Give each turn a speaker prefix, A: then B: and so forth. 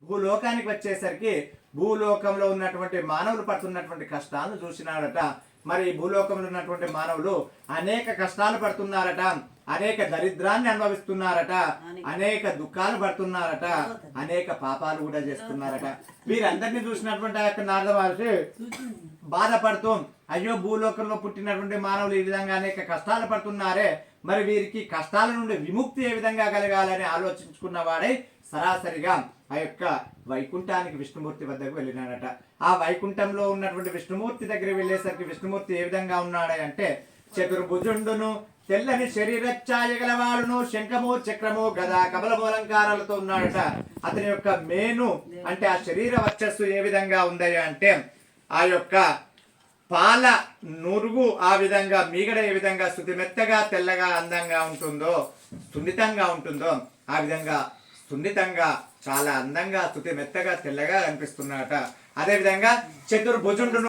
A: భూలోకానికి వచ్చేసరికి భూలోకంలో ఉన్నటువంటి మానవులు పడుతున్నటువంటి కష్టాలను చూసినాడట. మరి భూలోకంలో ఉన్నటువంటి మానవులు అనేక కష్టాలు పడుతున్నారట, అనేక దరిద్రాన్ని అనుభవిస్తున్నారట, అనేక దుఃఖాలు పడుతున్నారట, అనేక పాపాలు కూడా చేస్తున్నారట. వీరందరినీ చూసినటువంటి ఆ యొక్క నారద మహర్షి బాధపడుతూ, అయ్యో భూలోకంలో పుట్టినటువంటి మానవులు ఈ విధంగా అనేక కష్టాలు పడుతున్నారే, మరి వీరికి కష్టాల నుండి విముక్తి ఏ విధంగా కలగాలని ఆలోచించుకున్న వాడై సరాసరిగా ఆ యొక్క వైకుంఠానికి విష్ణుమూర్తి వద్దకు వెళ్ళినాడట. ఆ వైకుంఠంలో ఉన్నటువంటి విష్ణుమూర్తి దగ్గర వెళ్ళేసరికి విష్ణుమూర్తి ఏ విధంగా ఉన్నాడంటే, చతుర్భుజుండును, తెల్లని శరీర ఛాయగలవాడును, శంఖము చక్రము గదా కమలము అలంకారాలతో ఉన్నాడట. అతని యొక్క మేను అంటే ఆ శరీర వర్చస్సు ఏ విధంగా ఉందయ్యా అంటే, ఆ యొక్క పాల నురుగు ఆ విధంగా మీగడ ఏ విధంగా శుద్ధి మెత్తగా తెల్లగా అందంగా ఉంటుందో, సున్నితంగా ఉంటుందో ఆ విధంగా సున్నితంగా చాలా అందంగా శుద్ధి మెత్తగా తెల్లగా కనిపిస్తున్నాడట. అదేవిధంగా చతుర్భుజుండును